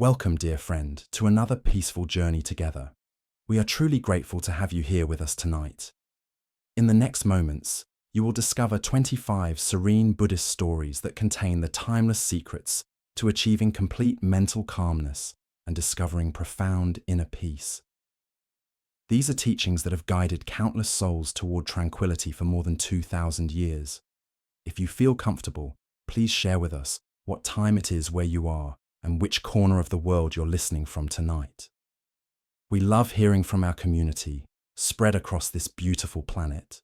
Welcome, dear friend, to another peaceful journey together. We are truly grateful to have you here with us tonight. In the next moments, you will discover 25 serene Buddhist stories that contain the timeless secrets to achieving complete mental calmness and discovering profound inner peace. These are teachings that have guided countless souls toward tranquility for more than 2,000 years. If you feel comfortable, please share with us what time it is where you are and which corner of the world you're listening from tonight. We love hearing from our community, spread across this beautiful planet.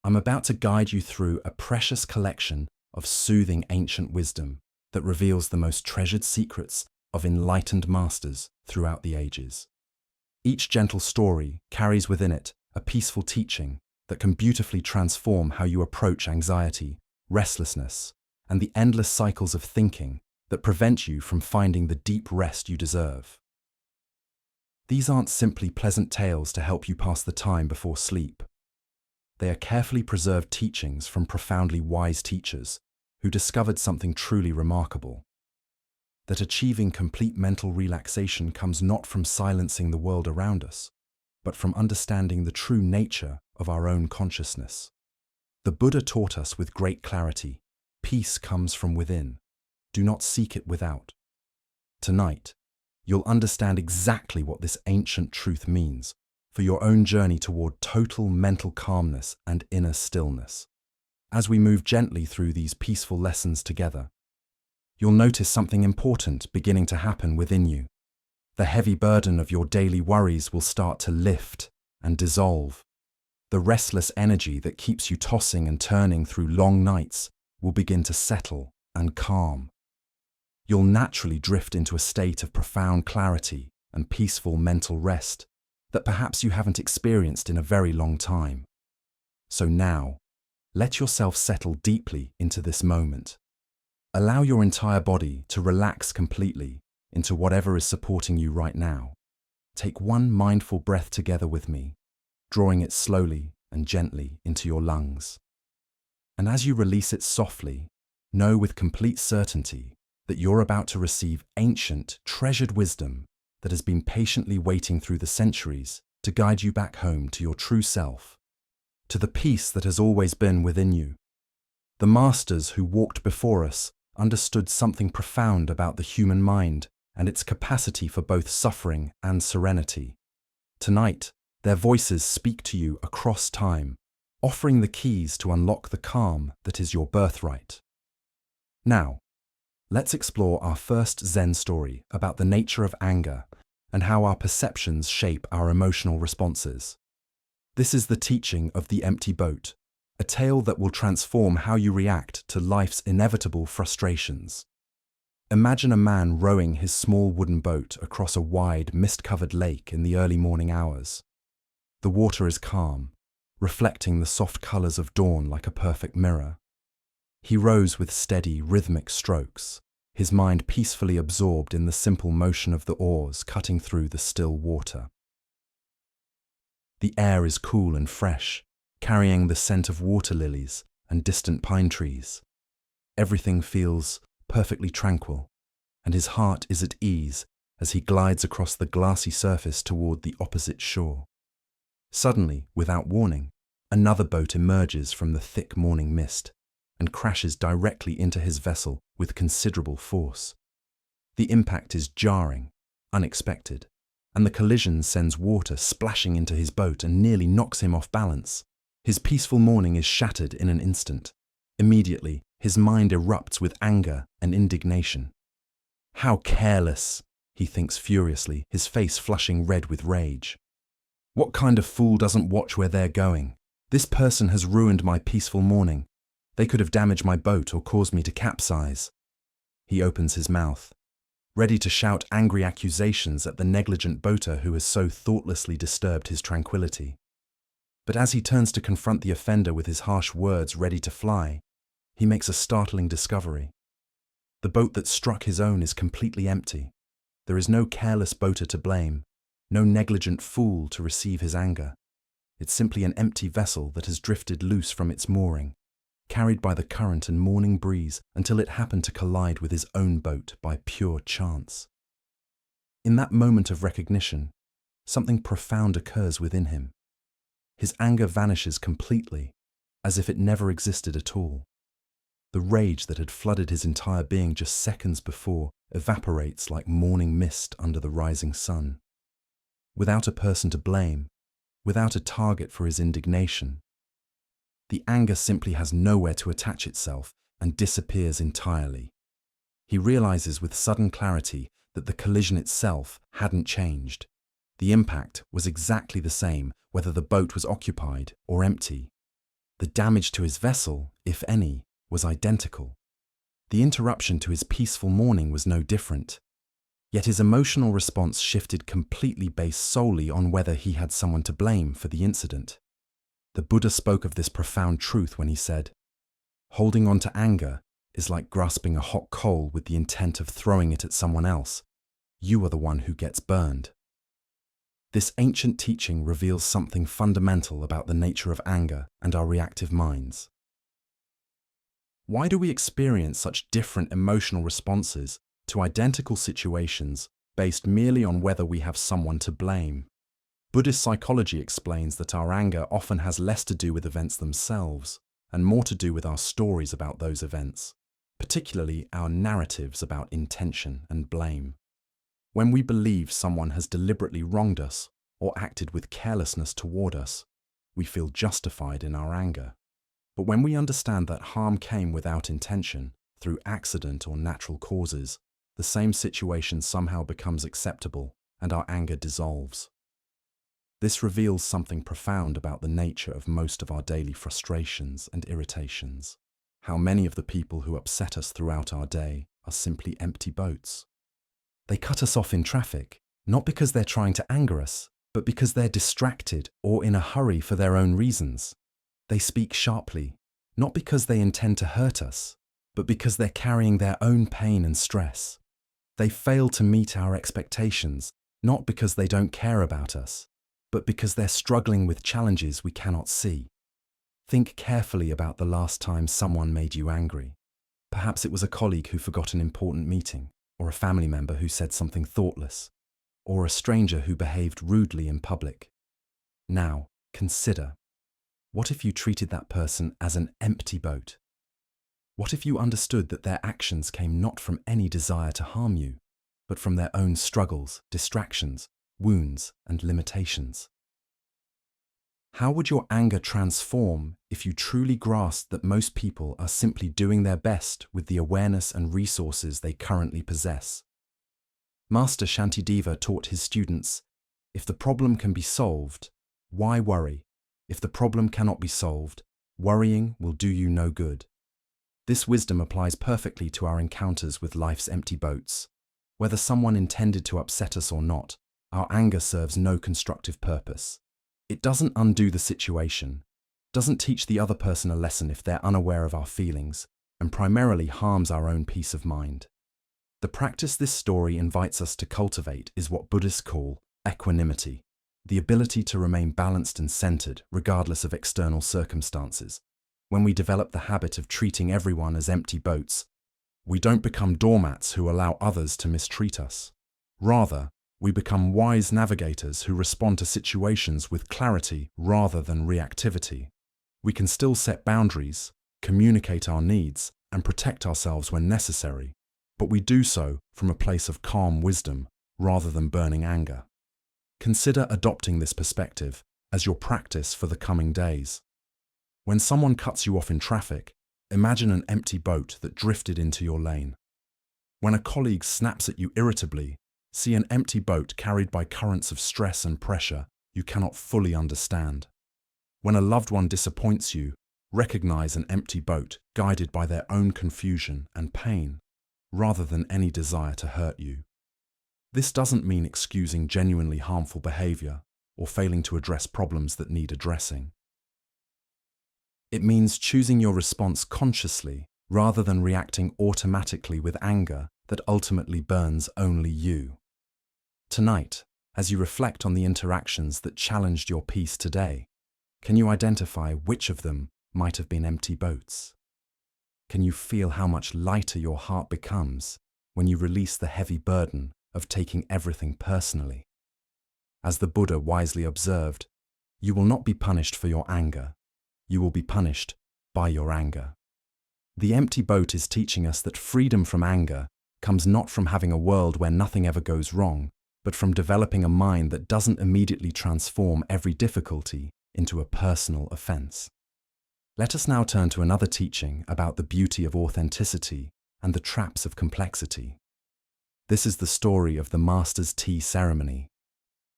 I'm about to guide you through a precious collection of soothing ancient wisdom that reveals the most treasured secrets of enlightened masters throughout the ages. Each gentle story carries within it a peaceful teaching that can beautifully transform how you approach anxiety, restlessness, and the endless cycles of thinking that prevent you from finding the deep rest you deserve. These aren't simply pleasant tales to help you pass the time before sleep. They are carefully preserved teachings from profoundly wise teachers who discovered something truly remarkable: that achieving complete mental relaxation comes not from silencing the world around us, but from understanding the true nature of our own consciousness. The Buddha taught us with great clarity, peace comes from within. Do not seek it without. Tonight, you'll understand exactly what this ancient truth means for your own journey toward total mental calmness and inner stillness. As we move gently through these peaceful lessons together, you'll notice something important beginning to happen within you. The heavy burden of your daily worries will start to lift and dissolve. The restless energy that keeps you tossing and turning through long nights will begin to settle and calm. You'll naturally drift into a state of profound clarity and peaceful mental rest that perhaps you haven't experienced in a very long time. So now, let yourself settle deeply into this moment. Allow your entire body to relax completely into whatever is supporting you right now. Take one mindful breath together with me, drawing it slowly and gently into your lungs. And as you release it softly, know with complete certainty that you're about to receive ancient, treasured wisdom that has been patiently waiting through the centuries to guide you back home to your true self, to the peace that has always been within you. The masters who walked before us understood something profound about the human mind and its capacity for both suffering and serenity. Tonight, their voices speak to you across time, offering the keys to unlock the calm that is your birthright. Now, let's explore our first Zen story about the nature of anger and how our perceptions shape our emotional responses. This is the teaching of the empty boat, a tale that will transform how you react to life's inevitable frustrations. Imagine a man rowing his small wooden boat across a wide, mist-covered lake in the early morning hours. The water is calm, reflecting the soft colors of dawn like a perfect mirror. He rows with steady, rhythmic strokes, his mind peacefully absorbed in the simple motion of the oars cutting through the still water. The air is cool and fresh, carrying the scent of water lilies and distant pine trees. Everything feels perfectly tranquil, and his heart is at ease as he glides across the glassy surface toward the opposite shore. Suddenly, without warning, another boat emerges from the thick morning mist and crashes directly into his vessel with considerable force. The impact is jarring, unexpected, and the collision sends water splashing into his boat and nearly knocks him off balance. His peaceful morning is shattered in an instant. Immediately, his mind erupts with anger and indignation. How careless, he thinks furiously, his face flushing red with rage. What kind of fool doesn't watch where they're going? This person has ruined my peaceful morning. They could have damaged my boat or caused me to capsize. He opens his mouth, ready to shout angry accusations at the negligent boater who has so thoughtlessly disturbed his tranquility. But as he turns to confront the offender with his harsh words ready to fly, he makes a startling discovery. The boat that struck his own is completely empty. There is no careless boater to blame, no negligent fool to receive his anger. It's simply an empty vessel that has drifted loose from its mooring, carried by the current and morning breeze until it happened to collide with his own boat by pure chance. In that moment of recognition, something profound occurs within him. His anger vanishes completely, as if it never existed at all. The rage that had flooded his entire being just seconds before evaporates like morning mist under the rising sun. Without a person to blame, without a target for his indignation, the anger simply has nowhere to attach itself and disappears entirely. He realizes with sudden clarity that the collision itself hadn't changed. The impact was exactly the same whether the boat was occupied or empty. The damage to his vessel, if any, was identical. The interruption to his peaceful morning was no different. Yet his emotional response shifted completely based solely on whether he had someone to blame for the incident. The Buddha spoke of this profound truth when he said, "Holding on to anger is like grasping a hot coal with the intent of throwing it at someone else. You are the one who gets burned." This ancient teaching reveals something fundamental about the nature of anger and our reactive minds. Why do we experience such different emotional responses to identical situations based merely on whether we have someone to blame? Buddhist psychology explains that our anger often has less to do with events themselves and more to do with our stories about those events, particularly our narratives about intention and blame. When we believe someone has deliberately wronged us or acted with carelessness toward us, we feel justified in our anger. But when we understand that harm came without intention, through accident or natural causes, the same situation somehow becomes acceptable and our anger dissolves. This reveals something profound about the nature of most of our daily frustrations and irritations. How many of the people who upset us throughout our day are simply empty boats. They cut us off in traffic, not because they're trying to anger us, but because they're distracted or in a hurry for their own reasons. They speak sharply, not because they intend to hurt us, but because they're carrying their own pain and stress. They fail to meet our expectations, not because they don't care about us, but because they're struggling with challenges we cannot see. Think carefully about the last time someone made you angry. Perhaps it was a colleague who forgot an important meeting, or a family member who said something thoughtless, or a stranger who behaved rudely in public. Now, consider, what if you treated that person as an empty boat? What if you understood that their actions came not from any desire to harm you, but from their own struggles, distractions, wounds, and limitations? How would your anger transform if you truly grasped that most people are simply doing their best with the awareness and resources they currently possess? Master Shantideva taught his students, if the problem can be solved, why worry? If the problem cannot be solved, worrying will do you no good. This wisdom applies perfectly to our encounters with life's empty boats. Whether someone intended to upset us or not, our anger serves no constructive purpose. It doesn't undo the situation, doesn't teach the other person a lesson if they're unaware of our feelings, and primarily harms our own peace of mind. The practice this story invites us to cultivate is what Buddhists call equanimity, the ability to remain balanced and centered regardless of external circumstances. When we develop the habit of treating everyone as empty boats, we don't become doormats who allow others to mistreat us. Rather, we become wise navigators who respond to situations with clarity rather than reactivity. We can still set boundaries, communicate our needs, and protect ourselves when necessary, but we do so from a place of calm wisdom rather than burning anger. Consider adopting this perspective as your practice for the coming days. When someone cuts you off in traffic, imagine an empty boat that drifted into your lane. When a colleague snaps at you irritably, see an empty boat carried by currents of stress and pressure you cannot fully understand. When a loved one disappoints you, recognize an empty boat guided by their own confusion and pain, rather than any desire to hurt you. This doesn't mean excusing genuinely harmful behavior or failing to address problems that need addressing. It means choosing your response consciously rather than reacting automatically with anger that ultimately burns only you. Tonight, as you reflect on the interactions that challenged your peace today, can you identify which of them might have been empty boats? Can you feel how much lighter your heart becomes when you release the heavy burden of taking everything personally. As the Buddha wisely observed, you will not be punished for your anger. You will be punished by your anger. The empty boat is teaching us that freedom from anger comes not from having a world where nothing ever goes wrong, but from developing a mind that doesn't immediately transform every difficulty into a personal offense. Let us now turn to another teaching about the beauty of authenticity and the traps of complexity. This is the story of the Master's Tea Ceremony,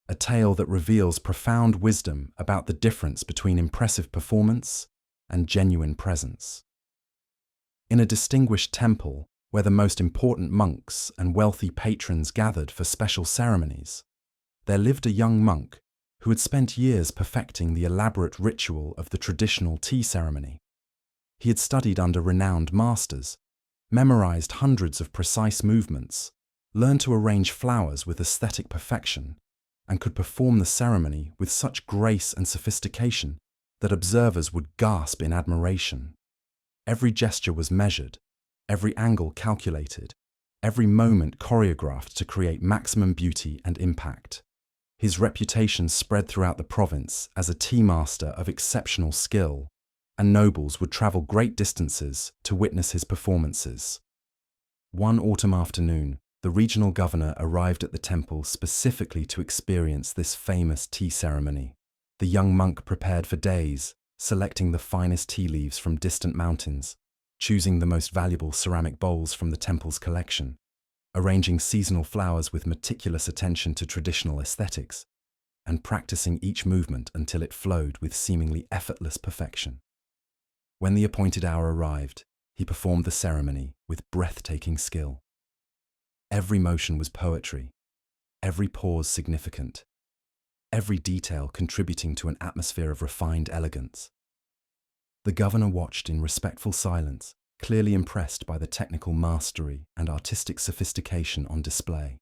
a tale that reveals profound wisdom about the difference between impressive performance and genuine presence. In a distinguished temple, where the most important monks and wealthy patrons gathered for special ceremonies, there lived a young monk who had spent years perfecting the elaborate ritual of the traditional tea ceremony. He had studied under renowned masters, memorized hundreds of precise movements, learned to arrange flowers with aesthetic perfection, and could perform the ceremony with such grace and sophistication that observers would gasp in admiration. Every gesture was measured, every angle calculated, every moment choreographed to create maximum beauty and impact. His reputation spread throughout the province as a tea master of exceptional skill, and nobles would travel great distances to witness his performances. One autumn afternoon, the regional governor arrived at the temple specifically to experience this famous tea ceremony. The young monk prepared for days, selecting the finest tea leaves from distant mountains, choosing the most valuable ceramic bowls from the temple's collection, arranging seasonal flowers with meticulous attention to traditional aesthetics, and practicing each movement until it flowed with seemingly effortless perfection. When the appointed hour arrived, he performed the ceremony with breathtaking skill. Every motion was poetry, every pause significant, every detail contributing to an atmosphere of refined elegance. The governor watched in respectful silence, clearly impressed by the technical mastery and artistic sophistication on display.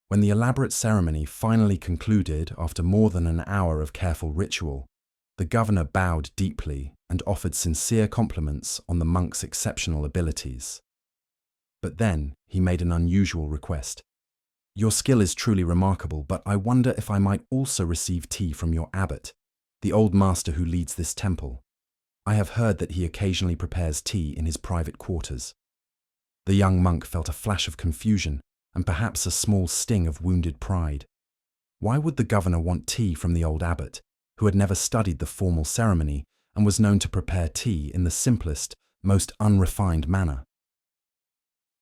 When the elaborate ceremony finally concluded after more than an hour of careful ritual, the governor bowed deeply and offered sincere compliments on the monk's exceptional abilities. But then he made an unusual request. "Your skill is truly remarkable, but I wonder if I might also receive tea from your abbot, the old master who leads this temple. I have heard that he occasionally prepares tea in his private quarters." The young monk felt a flash of confusion and perhaps a small sting of wounded pride. Why would the governor want tea from the old abbot, who had never studied the formal ceremony and was known to prepare tea in the simplest, most unrefined manner?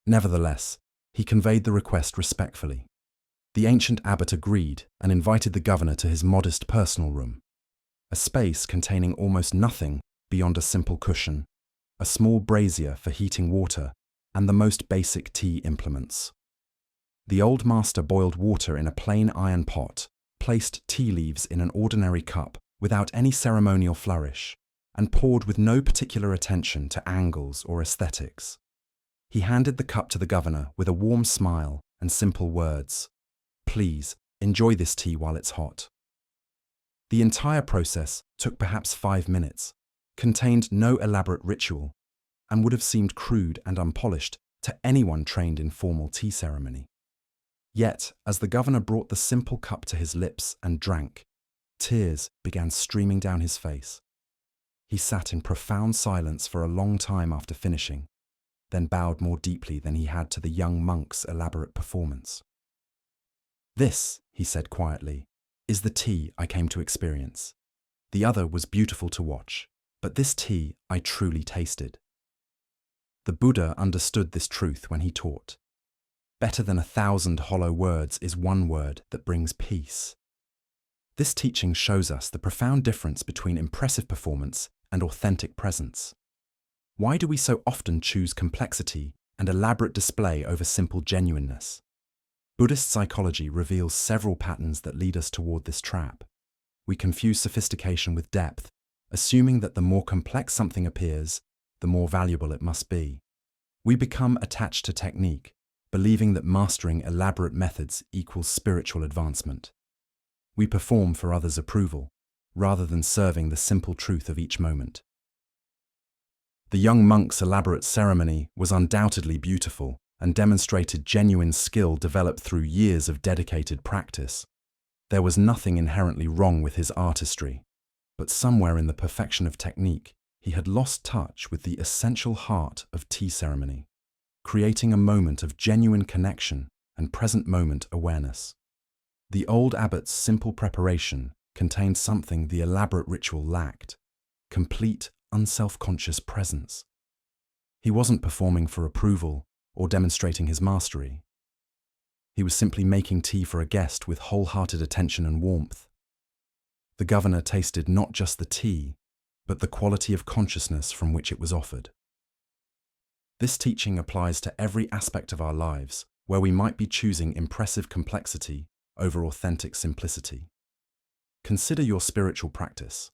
Nevertheless, he conveyed the request respectfully. The ancient abbot agreed and invited the governor to his modest personal room, a space containing almost nothing beyond a simple cushion, a small brazier for heating water, and the most basic tea implements. The old master boiled water in a plain iron pot, placed tea leaves in an ordinary cup without any ceremonial flourish, and poured with no particular attention to angles or aesthetics. He handed the cup to the governor with a warm smile and simple words: "Please, enjoy this tea while it's hot." The entire process took perhaps 5 minutes, contained no elaborate ritual, and would have seemed crude and unpolished to anyone trained in formal tea ceremony. Yet, as the governor brought the simple cup to his lips and drank, tears began streaming down his face. He sat in profound silence for a long time after finishing, then bowed more deeply than he had to the young monk's elaborate performance. "This," he said quietly, "is the tea I came to experience. The other was beautiful to watch, but this tea I truly tasted." The Buddha understood this truth when he taught, "Better than 1,000 hollow words is one word that brings peace." This teaching shows us the profound difference between impressive performance and authentic presence. Why do we so often choose complexity and elaborate display over simple genuineness? Buddhist psychology reveals several patterns that lead us toward this trap. We confuse sophistication with depth, assuming that the more complex something appears, the more valuable it must be. We become attached to technique, believing that mastering elaborate methods equals spiritual advancement. We perform for others' approval, rather than serving the simple truth of each moment. The young monk's elaborate ceremony was undoubtedly beautiful, and demonstrated genuine skill developed through years of dedicated practice. There was nothing inherently wrong with his artistry, but somewhere in the perfection of technique, he had lost touch with the essential heart of tea ceremony, creating a moment of genuine connection and present moment awareness. The old abbot's simple preparation contained something the elaborate ritual lacked: complete, unself-conscious presence. He wasn't performing for approval or demonstrating his mastery. He was simply making tea for a guest with wholehearted attention and warmth. The governor tasted not just the tea, but the quality of consciousness from which it was offered. This teaching applies to every aspect of our lives, where we might be choosing impressive complexity over authentic simplicity. Consider your spiritual practice.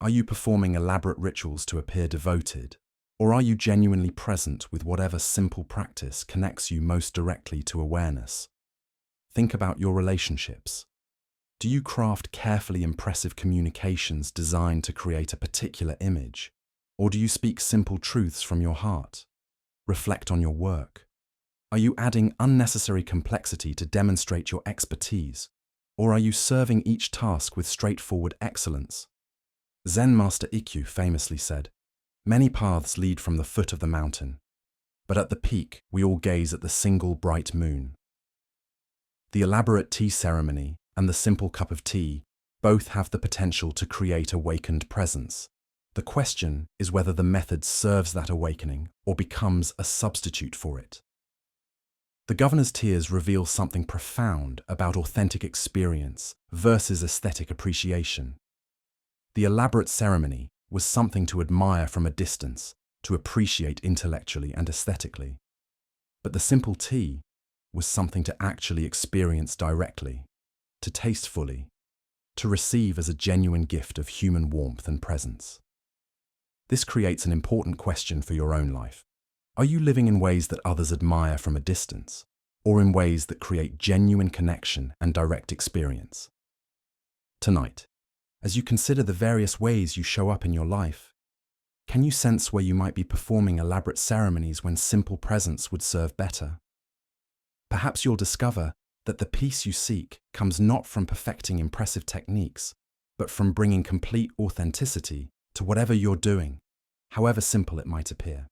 Are you performing elaborate rituals to appear devoted, or are you genuinely present with whatever simple practice connects you most directly to awareness? Think about your relationships. Do you craft carefully impressive communications designed to create a particular image, or do you speak simple truths from your heart? Reflect on your work. Are you adding unnecessary complexity to demonstrate your expertise, or are you serving each task with straightforward excellence? Zen master Ikkyu famously said, "Many paths lead from the foot of the mountain, but at the peak we all gaze at the single bright moon." The elaborate tea ceremony and the simple cup of tea both have the potential to create awakened presence. The question is whether the method serves that awakening or becomes a substitute for it. The governor's tears reveal something profound about authentic experience versus aesthetic appreciation. The elaborate ceremony was something to admire from a distance, to appreciate intellectually and aesthetically. But the simple tea was something to actually experience directly, to taste fully, to receive as a genuine gift of human warmth and presence. This creates an important question for your own life. Are you living in ways that others admire from a distance, or in ways that create genuine connection and direct experience? Tonight, as you consider the various ways you show up in your life, can you sense where you might be performing elaborate ceremonies when simple presence would serve better? Perhaps you'll discover that the peace you seek comes not from perfecting impressive techniques, but from bringing complete authenticity to whatever you're doing, however simple it might appear.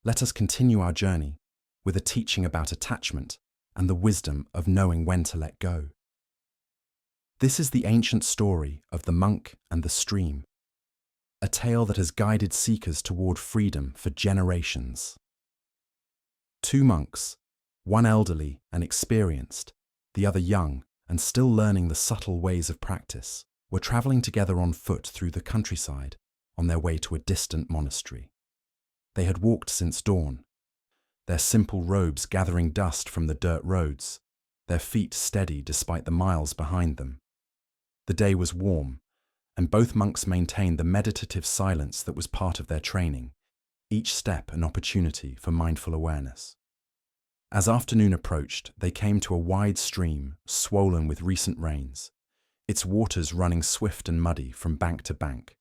Let us continue our journey with a teaching about attachment and the wisdom of knowing when to let go. This is the ancient story of the monk and the stream, a tale that has guided seekers toward freedom for generations. Two monks, one elderly and experienced, the other young and still learning the subtle ways of practice, were traveling together on foot through the countryside on their way to a distant monastery. They had walked since dawn, their simple robes gathering dust from the dirt roads, their feet steady despite the miles behind them. The day was warm, and both monks maintained the meditative silence that was part of their training, each step an opportunity for mindful awareness. As afternoon approached, they came to a wide stream swollen with recent rains, its waters running swift and muddy from bank to bank.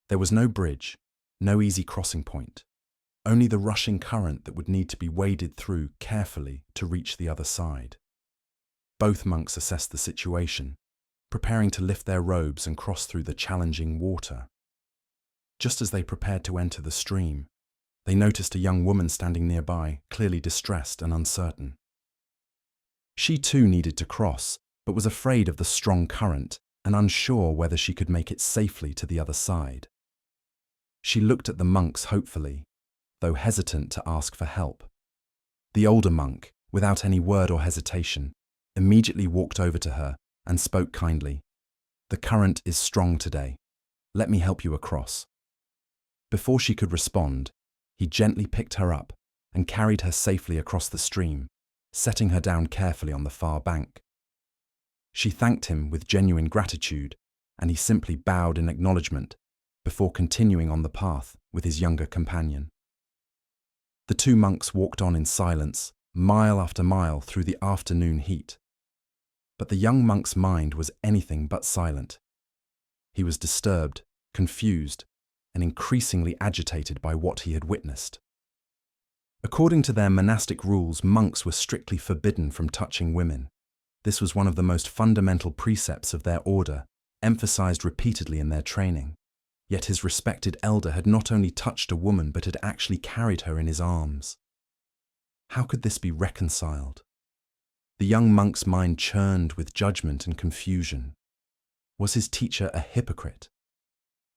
There was no bridge, no easy crossing point, only the rushing current that would need to be waded through carefully to reach the other side. Both monks assessed the situation, preparing to lift their robes and cross through the challenging water. Just as they prepared to enter the stream, they noticed a young woman standing nearby, clearly distressed and uncertain. She too needed to cross, but was afraid of the strong current and unsure whether she could make it safely to the other side. She looked at the monks hopefully, though hesitant to ask for help. The older monk, without any word or hesitation, immediately walked over to her and spoke kindly. "The current is strong today. Let me help you across." Before she could respond, he gently picked her up and carried her safely across the stream, setting her down carefully on the far bank. She thanked him with genuine gratitude, and he simply bowed in acknowledgement before continuing on the path with his younger companion. The two monks walked on in silence, mile after mile through the afternoon heat. But the young monk's mind was anything but silent. He was disturbed, confused, and increasingly agitated by what he had witnessed. According to their monastic rules, monks were strictly forbidden from touching women. This was one of the most fundamental precepts of their order, emphasized repeatedly in their training. Yet his respected elder had not only touched a woman but had actually carried her in his arms. How could this be reconciled? The young monk's mind churned with judgment and confusion. Was his teacher a hypocrite?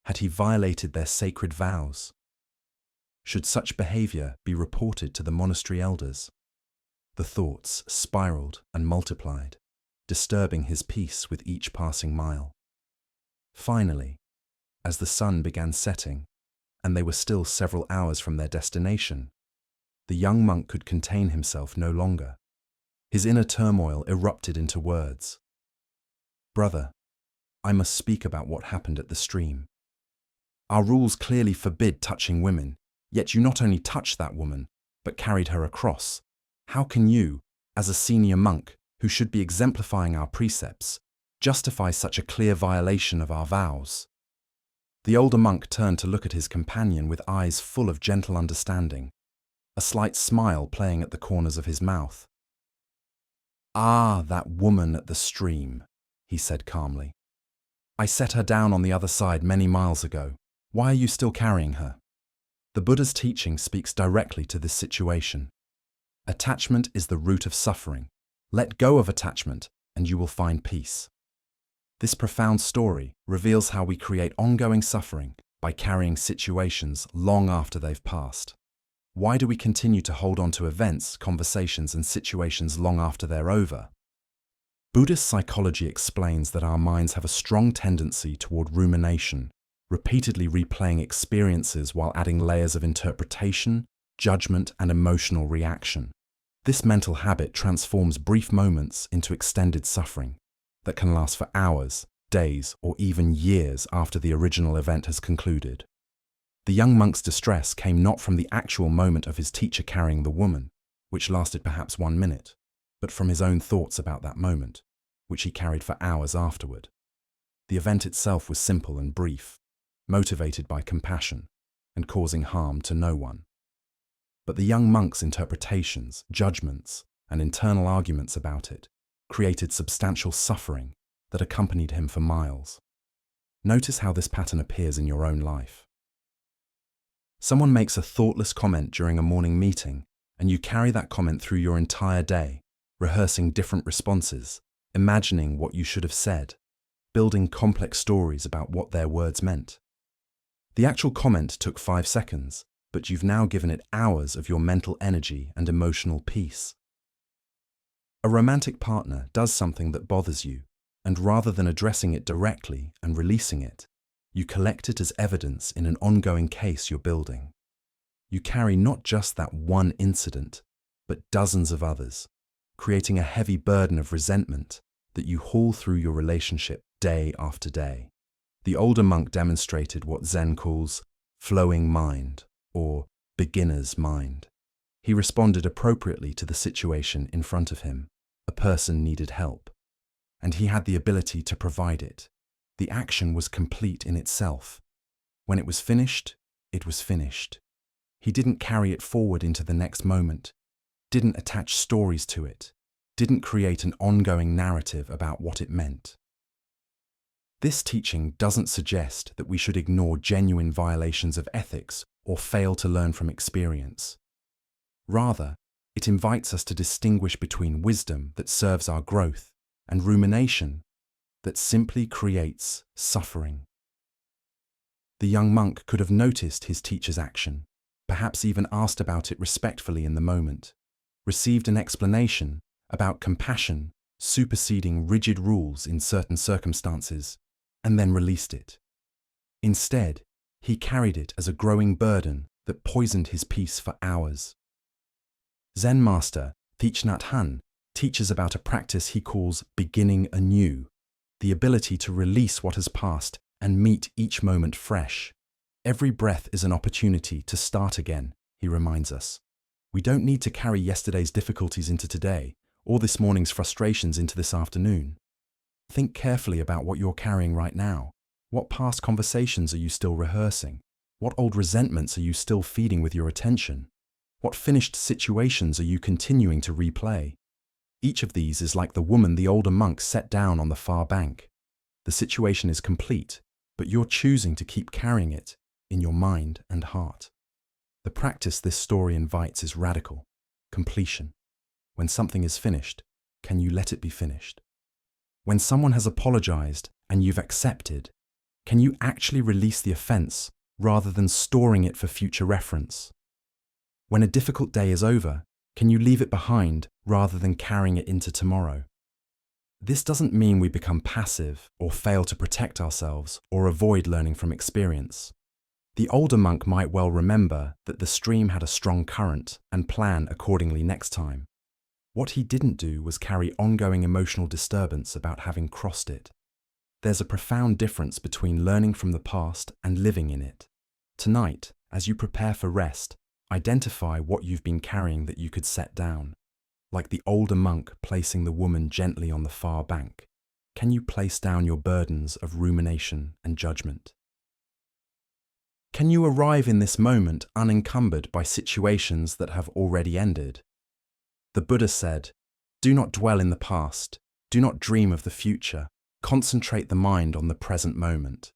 Had he violated their sacred vows? Should such behavior be reported to the monastery elders? The thoughts spiraled and multiplied, disturbing his peace with each passing mile. Finally, as the sun began setting, and they were still several hours from their destination, the young monk could contain himself no longer. His inner turmoil erupted into words. "Brother, I must speak about what happened at the stream. Our rules clearly forbid touching women, yet you not only touched that woman, but carried her across. How can you, as a senior monk who should be exemplifying our precepts, justify such a clear violation of our vows?" The older monk turned to look at his companion with eyes full of gentle understanding, a slight smile playing at the corners of his mouth. "Ah, that woman at the stream," he said calmly. "I set her down on the other side many miles ago. Why are you still carrying her?" The Buddha's teaching speaks directly to this situation. Attachment is the root of suffering. Let go of attachment and you will find peace. This profound story reveals how we create ongoing suffering by carrying situations long after they've passed. Why do we continue to hold on to events, conversations, and situations long after they're over? Buddhist psychology explains that our minds have a strong tendency toward rumination, repeatedly replaying experiences while adding layers of interpretation, judgment, and emotional reaction. This mental habit transforms brief moments into extended suffering that can last for hours, days, or even years after the original event has concluded. The young monk's distress came not from the actual moment of his teacher carrying the woman, which lasted perhaps 1 minute, but from his own thoughts about that moment, which he carried for hours afterward. The event itself was simple and brief, motivated by compassion and causing harm to no one. But the young monk's interpretations, judgments, and internal arguments about it created substantial suffering that accompanied him for miles. Notice how this pattern appears in your own life. Someone makes a thoughtless comment during a morning meeting, and you carry that comment through your entire day, rehearsing different responses, imagining what you should have said, building complex stories about what their words meant. The actual comment took 5 seconds, but you've now given it hours of your mental energy and emotional peace. A romantic partner does something that bothers you, and rather than addressing it directly and releasing it, you collect it as evidence in an ongoing case you're building. You carry not just that one incident, but dozens of others, creating a heavy burden of resentment that you haul through your relationship day after day. The older monk demonstrated what Zen calls flowing mind, or beginner's mind. He responded appropriately to the situation in front of him. A person needed help, and he had the ability to provide it. The action was complete in itself. When it was finished, it was finished. He didn't carry it forward into the next moment, didn't attach stories to it, didn't create an ongoing narrative about what it meant. This teaching doesn't suggest that we should ignore genuine violations of ethics or fail to learn from experience. Rather, it invites us to distinguish between wisdom that serves our growth and rumination that simply creates suffering. The young monk could have noticed his teacher's action, perhaps even asked about it respectfully in the moment, received an explanation about compassion superseding rigid rules in certain circumstances, and then released it. Instead, he carried it as a growing burden that poisoned his peace for hours. Zen master Thich Nhat Hanh teaches about a practice he calls beginning anew, the ability to release what has passed and meet each moment fresh. Every breath is an opportunity to start again, he reminds us. We don't need to carry yesterday's difficulties into today, or this morning's frustrations into this afternoon. Think carefully about what you're carrying right now. What past conversations are you still rehearsing? What old resentments are you still feeding with your attention? What finished situations are you continuing to replay? Each of these is like the woman the older monk set down on the far bank. The situation is complete, but you're choosing to keep carrying it in your mind and heart. The practice this story invites is radical, completion. When something is finished, can you let it be finished? When someone has apologized and you've accepted, can you actually release the offense rather than storing it for future reference? When a difficult day is over, can you leave it behind rather than carrying it into tomorrow? This doesn't mean we become passive or fail to protect ourselves or avoid learning from experience. The older monk might well remember that the stream had a strong current and plan accordingly next time. What he didn't do was carry ongoing emotional disturbance about having crossed it. There's a profound difference between learning from the past and living in it. Tonight, as you prepare for rest, identify what you've been carrying that you could set down. Like the older monk placing the woman gently on the far bank, can you place down your burdens of rumination and judgment? Can you arrive in this moment unencumbered by situations that have already ended? The Buddha said, "Do not dwell in the past, do not dream of the future, concentrate the mind on the present moment."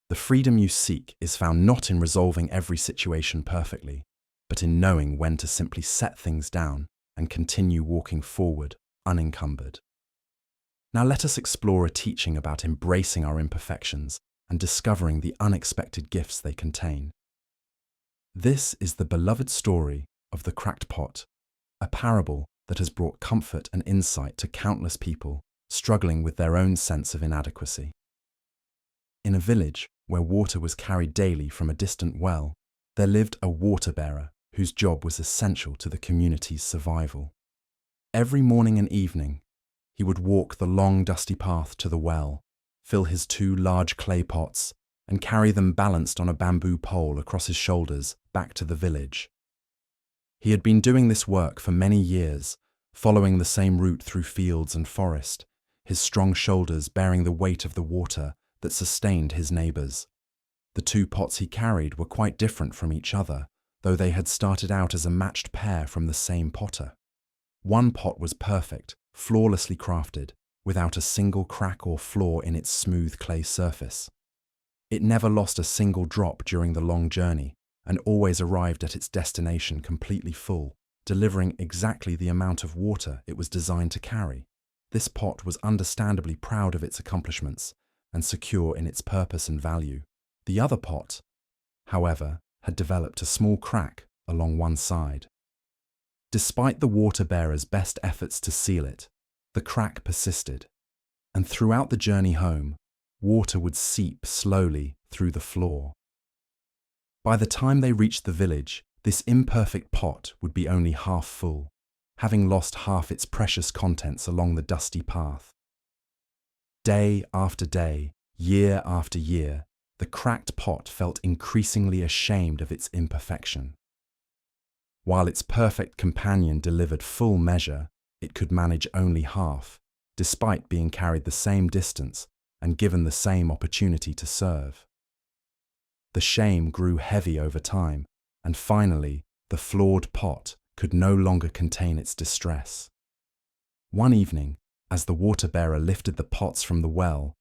The freedom you seek is found not in resolving every situation perfectly, but in knowing when to simply set things down and continue walking forward unencumbered. Now let us explore a teaching about embracing our imperfections and discovering the unexpected gifts they contain. This is the beloved story of the cracked pot, a parable that has brought comfort and insight to countless people struggling with their own sense of inadequacy. In a village where water was carried daily from a distant well, there lived a water bearer whose job was essential to the community's survival. Every morning and evening, he would walk the long dusty path to the well, fill his 2 large clay pots, and carry them balanced on a bamboo pole across his shoulders back to the village. He had been doing this work for many years, following the same route through fields and forest, his strong shoulders bearing the weight of the water that sustained his neighbours. The 2 pots he carried were quite different from each other, though they had started out as a matched pair from the same potter. One pot was perfect, flawlessly crafted, without a single crack or flaw in its smooth clay surface. It never lost a single drop during the long journey, and always arrived at its destination completely full, delivering exactly the amount of water it was designed to carry. This pot was understandably proud of its accomplishments and secure in its purpose and value. The other pot, however, had developed a small crack along one side. Despite the water bearer's best efforts to seal it, the crack persisted, and throughout the journey home, water would seep slowly through the floor. By the time they reached the village, this imperfect pot would be only half full, having lost half its precious contents along the dusty path. Day after day, year after year, the cracked pot felt increasingly ashamed of its imperfection. While its perfect companion delivered full measure, it could manage only half, despite being carried the same distance and given the same opportunity to serve. The shame grew heavy over time, and finally, the flawed pot could no longer contain its distress. One evening, as the water bearer lifted the pots from the well,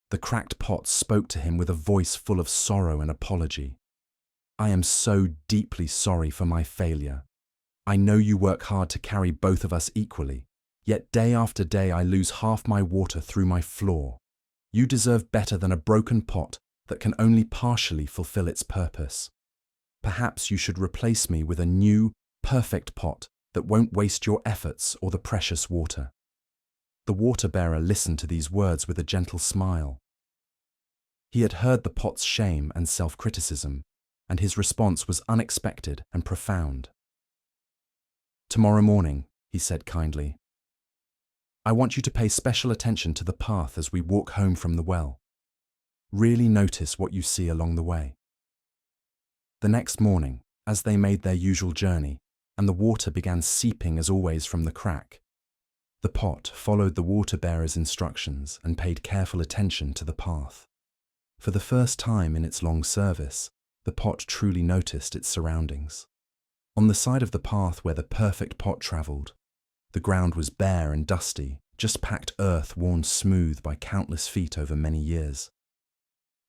the cracked pot spoke to him with a voice full of sorrow and apology. "I am so deeply sorry for my failure. I know you work hard to carry both of us equally, yet day after day I lose half my water through my flaw. You deserve better than a broken pot that can only partially fulfill its purpose. Perhaps you should replace me with a new, perfect pot that won't waste your efforts or the precious water." The water bearer listened to these words with a gentle smile. He had heard the pot's shame and self-criticism, and his response was unexpected and profound. "Tomorrow morning," he said kindly, "I want you to pay special attention to the path as we walk home from the well. Really notice what you see along the way." The next morning, as they made their usual journey, and the water began seeping as always from the crack, the pot followed the water bearer's instructions and paid careful attention to the path. For the first time in its long service, the pot truly noticed its surroundings. On the side of the path where the perfect pot travelled, the ground was bare and dusty, just packed earth worn smooth by countless feet over many years.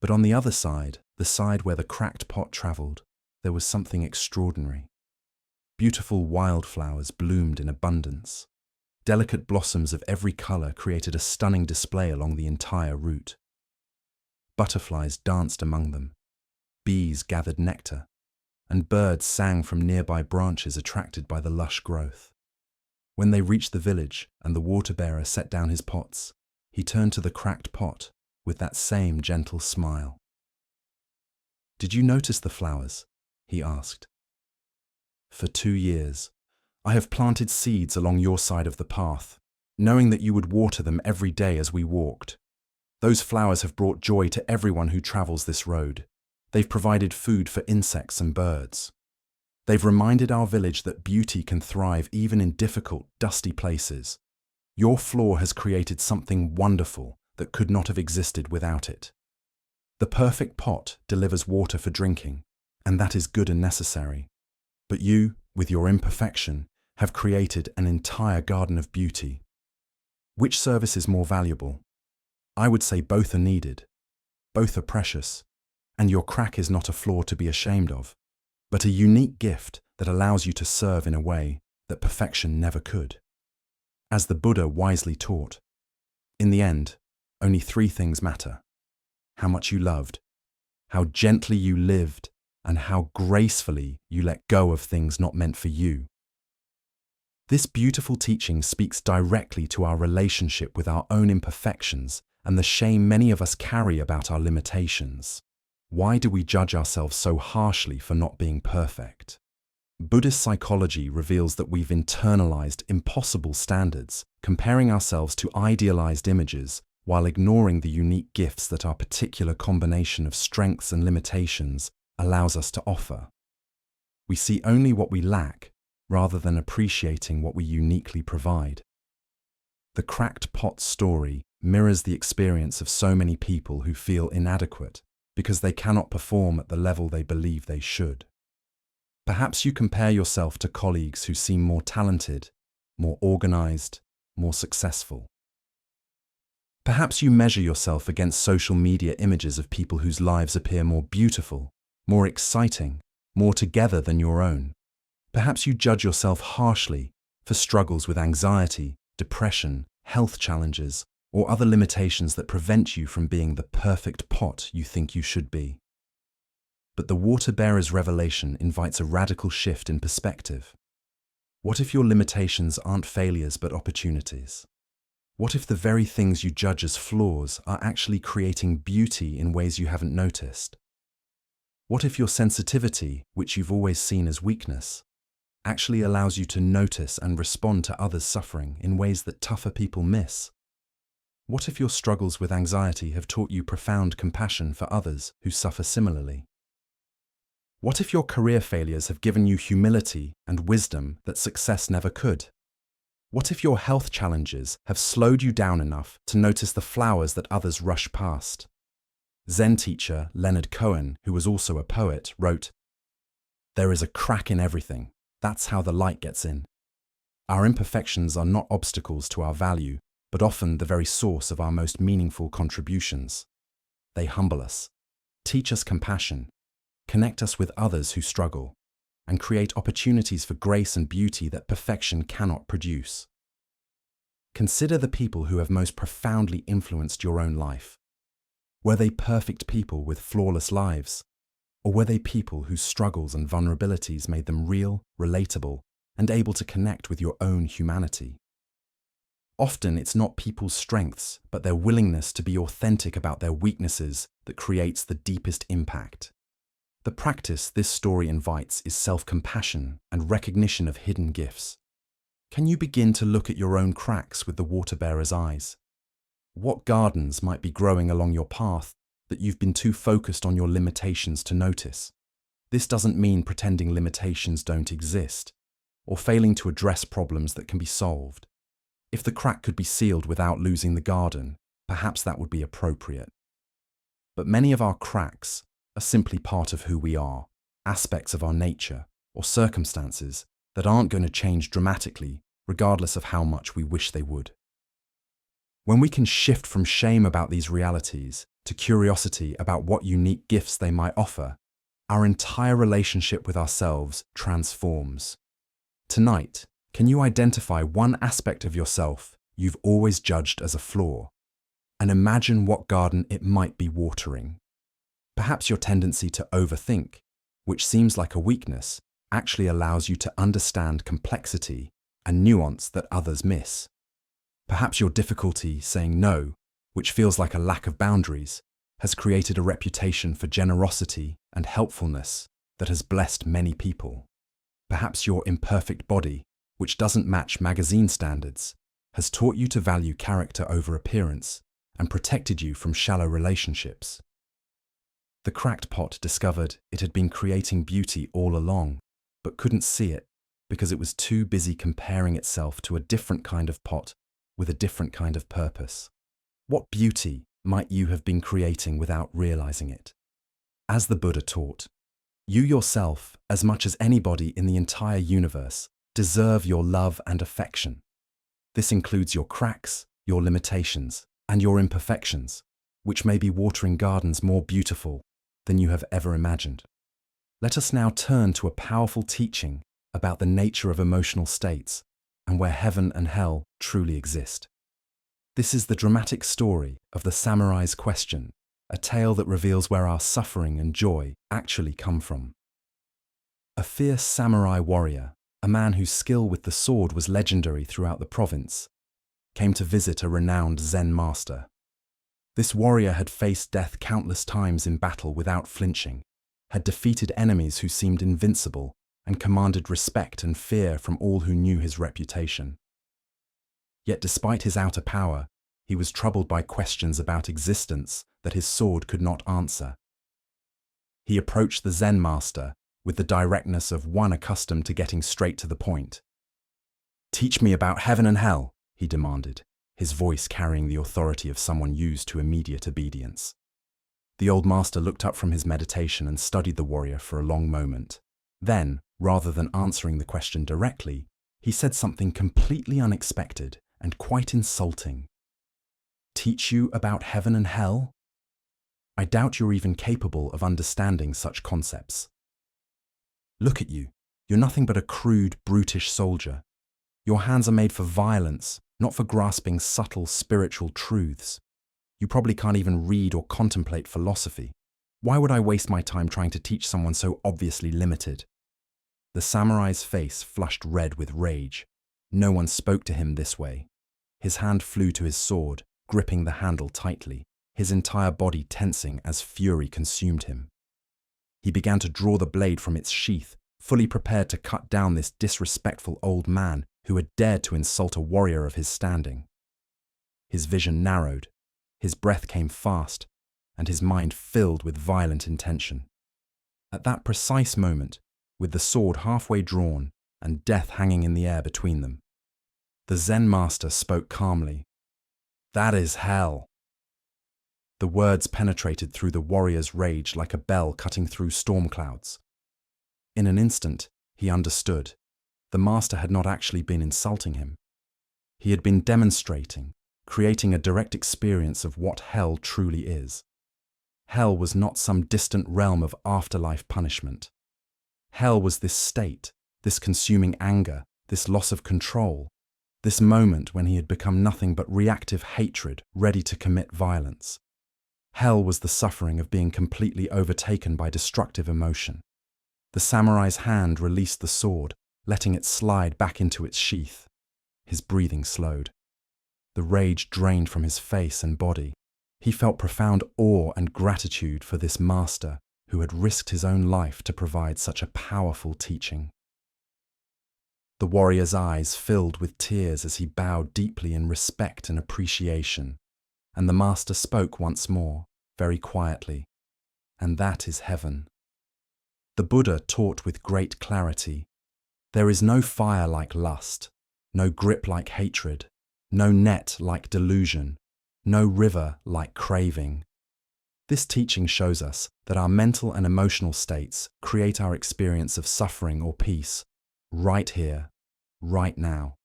But on the other side, the side where the cracked pot travelled, there was something extraordinary. Beautiful wildflowers bloomed in abundance. Delicate blossoms of every colour created a stunning display along the entire route. Butterflies danced among them. Bees gathered nectar, and birds sang from nearby branches attracted by the lush growth. When they reached the village and the water-bearer set down his pots, he turned to the cracked pot with that same gentle smile. "Did you notice the flowers?" he asked. "For 2 years, I have planted seeds along your side of the path, knowing that you would water them every day as we walked. Those flowers have brought joy to everyone who travels this road. They've provided food for insects and birds. They've reminded our village that beauty can thrive even in difficult, dusty places. Your floor has created something wonderful that could not have existed without it. The perfect pot delivers water for drinking, and that is good and necessary. But you, with your imperfection, have created an entire garden of beauty. Which service is more valuable? I would say both are needed. Both are precious, and your crack is not a flaw to be ashamed of, but a unique gift that allows you to serve in a way that perfection never could. As the Buddha wisely taught, in the end, only 3 things matter: how much you loved, how gently you lived, and how gracefully you let go of things not meant for you. This beautiful teaching speaks directly to our relationship with our own imperfections and the shame many of us carry about our limitations. Why do we judge ourselves so harshly for not being perfect? Buddhist psychology reveals that we've internalized impossible standards, comparing ourselves to idealized images while ignoring the unique gifts that our particular combination of strengths and limitations allows us to offer. We see only what we lack, rather than appreciating what we uniquely provide. The cracked pot story mirrors the experience of so many people who feel inadequate because they cannot perform at the level they believe they should. Perhaps you compare yourself to colleagues who seem more talented, more organized, more successful. Perhaps you measure yourself against social media images of people whose lives appear more beautiful, more exciting, more together than your own. Perhaps you judge yourself harshly for struggles with anxiety, depression, health challenges, or other limitations that prevent you from being the perfect pot you think you should be. But the water-bearer's revelation invites a radical shift in perspective. What if your limitations aren't failures but opportunities? What if the very things you judge as flaws are actually creating beauty in ways you haven't noticed? What if your sensitivity, which you've always seen as weakness, actually allows you to notice and respond to others' suffering in ways that tougher people miss? What if your struggles with anxiety have taught you profound compassion for others who suffer similarly? What if your career failures have given you humility and wisdom that success never could? What if your health challenges have slowed you down enough to notice the flowers that others rush past? Zen teacher Leonard Cohen, who was also a poet, wrote, "There is a crack in everything. That's how the light gets in." Our imperfections are not obstacles to our value, but often the very source of our most meaningful contributions. They humble us, teach us compassion, connect us with others who struggle, and create opportunities for grace and beauty that perfection cannot produce. Consider the people who have most profoundly influenced your own life. Were they perfect people with flawless lives? Or were they people whose struggles and vulnerabilities made them real, relatable, and able to connect with your own humanity? Often it's not people's strengths, but their willingness to be authentic about their weaknesses that creates the deepest impact. The practice this story invites is self-compassion and recognition of hidden gifts. Can you begin to look at your own cracks with the water-bearer's eyes? What gardens might be growing along your path that you've been too focused on your limitations to notice? This doesn't mean pretending limitations don't exist, or failing to address problems that can be solved. If the crack could be sealed without losing the garden, perhaps that would be appropriate. But many of our cracks are simply part of who we are, aspects of our nature, or circumstances that aren't going to change dramatically, regardless of how much we wish they would. When we can shift from shame about these realities to curiosity about what unique gifts they might offer, our entire relationship with ourselves transforms. Tonight, can you identify one aspect of yourself you've always judged as a flaw, and imagine what garden it might be watering? Perhaps your tendency to overthink, which seems like a weakness, actually allows you to understand complexity and nuance that others miss. Perhaps your difficulty saying no, which feels like a lack of boundaries, has created a reputation for generosity and helpfulness that has blessed many people. Perhaps your imperfect body, which doesn't match magazine standards, has taught you to value character over appearance and protected you from shallow relationships. The cracked pot discovered it had been creating beauty all along, but couldn't see it because it was too busy comparing itself to a different kind of pot with a different kind of purpose. What beauty might you have been creating without realizing it? As the Buddha taught, you yourself, as much as anybody in the entire universe, deserve your love and affection. This includes your cracks, your limitations, and your imperfections, which may be watering gardens more beautiful than you have ever imagined. Let us now turn to a powerful teaching about the nature of emotional states and where heaven and hell truly exist. This is the dramatic story of the samurai's question, a tale that reveals where our suffering and joy actually come from. A fierce samurai warrior, a man whose skill with the sword was legendary throughout the province, came to visit a renowned Zen master. This warrior had faced death countless times in battle without flinching, had defeated enemies who seemed invincible, and commanded respect and fear from all who knew his reputation. Yet despite his outer power, he was troubled by questions about existence that his sword could not answer. He approached the Zen master with the directness of one accustomed to getting straight to the point. "Teach me about heaven and hell," he demanded, his voice carrying the authority of someone used to immediate obedience. The old master looked up from his meditation and studied the warrior for a long moment. Then, rather than answering the question directly, he said something completely unexpected and quite insulting. "Teach you about heaven and hell? I doubt you're even capable of understanding such concepts. Look at you. You're nothing but a crude, brutish soldier. Your hands are made for violence, not for grasping subtle spiritual truths. You probably can't even read or contemplate philosophy. Why would I waste my time trying to teach someone so obviously limited?" The samurai's face flushed red with rage. No one spoke to him this way. His hand flew to his sword, gripping the handle tightly, his entire body tensing as fury consumed him. He began to draw the blade from its sheath, fully prepared to cut down this disrespectful old man who had dared to insult a warrior of his standing. His vision narrowed, his breath came fast, and his mind filled with violent intention. At that precise moment, with the sword halfway drawn and death hanging in the air between them, the Zen master spoke calmly. "That is hell." The words penetrated through the warrior's rage like a bell cutting through storm clouds. In an instant, he understood. The master had not actually been insulting him. He had been demonstrating, creating a direct experience of what hell truly is. Hell was not some distant realm of afterlife punishment. Hell was this state, this consuming anger, this loss of control, this moment when he had become nothing but reactive hatred ready to commit violence. Hell was the suffering of being completely overtaken by destructive emotion. The samurai's hand released the sword, letting it slide back into its sheath. His breathing slowed. The rage drained from his face and body. He felt profound awe and gratitude for this master who had risked his own life to provide such a powerful teaching. The warrior's eyes filled with tears as he bowed deeply in respect and appreciation, and the master spoke once more, very quietly, "And that is heaven." The Buddha taught with great clarity, "There is no fire like lust, no grip like hatred, no net like delusion, no river like craving. This teaching shows us that our mental and emotional states create our experience of suffering or peace, right here, right now.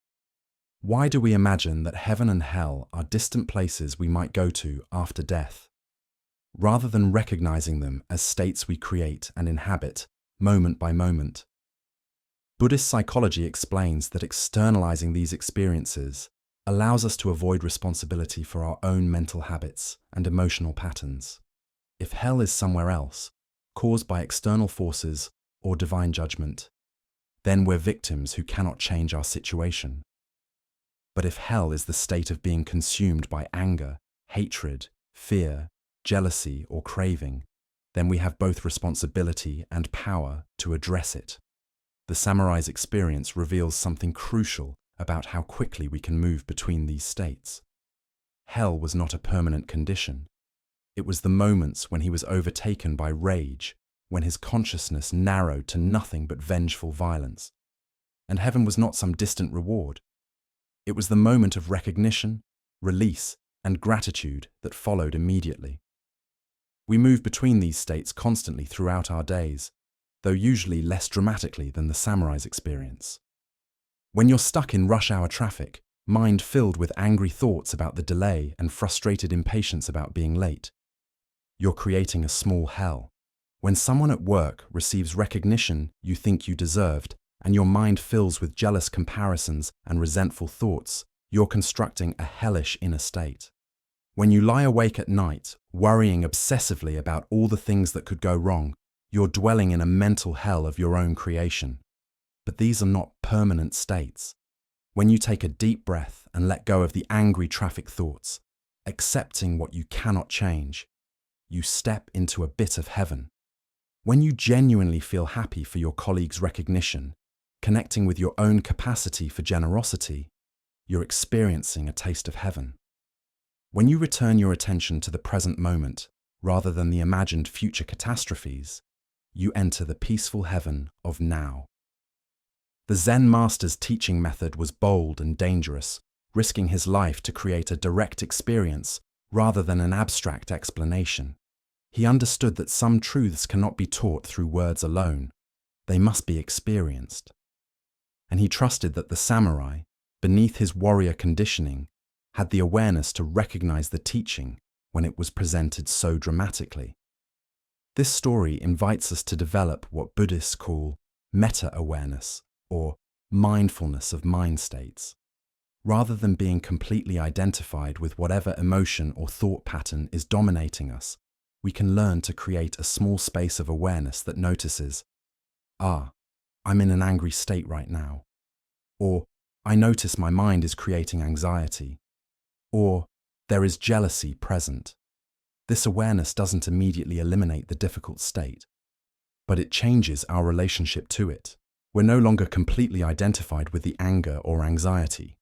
Why do we imagine that heaven and hell are distant places we might go to after death, rather than recognizing them as states we create and inhabit moment by moment? Buddhist psychology explains that externalizing these experiences allows us to avoid responsibility for our own mental habits and emotional patterns. If hell is somewhere else, caused by external forces or divine judgment, then we're victims who cannot change our situation. But if hell is the state of being consumed by anger, hatred, fear, jealousy, or craving, then we have both responsibility and power to address it. The samurai's experience reveals something crucial about how quickly we can move between these states. Hell was not a permanent condition. It was the moments when he was overtaken by rage, when his consciousness narrowed to nothing but vengeful violence. And heaven was not some distant reward. It was the moment of recognition, release, and gratitude that followed immediately. We move between these states constantly throughout our days, though usually less dramatically than the samurai's experience. When you're stuck in rush hour traffic, mind filled with angry thoughts about the delay and frustrated impatience about being late, you're creating a small hell. When someone at work receives recognition you think you deserved, and your mind fills with jealous comparisons and resentful thoughts, you're constructing a hellish inner state. When you lie awake at night, worrying obsessively about all the things that could go wrong, you're dwelling in a mental hell of your own creation. But these are not permanent states. When you take a deep breath and let go of the angry traffic thoughts, accepting what you cannot change, you step into a bit of heaven. When you genuinely feel happy for your colleague's recognition, connecting with your own capacity for generosity, you're experiencing a taste of heaven. When you return your attention to the present moment, rather than the imagined future catastrophes, you enter the peaceful heaven of now. The Zen master's teaching method was bold and dangerous, risking his life to create a direct experience rather than an abstract explanation. He understood that some truths cannot be taught through words alone. They must be experienced. And he trusted that the samurai, beneath his warrior conditioning, had the awareness to recognize the teaching when it was presented so dramatically. This story invites us to develop what Buddhists call meta-awareness, or mindfulness of mind states. Rather than being completely identified with whatever emotion or thought pattern is dominating us, we can learn to create a small space of awareness that notices, I'm in an angry state right now. Or, I notice my mind is creating anxiety. Or, there is jealousy present. This awareness doesn't immediately eliminate the difficult state, but it changes our relationship to it. We're no longer completely identified with the anger or anxiety.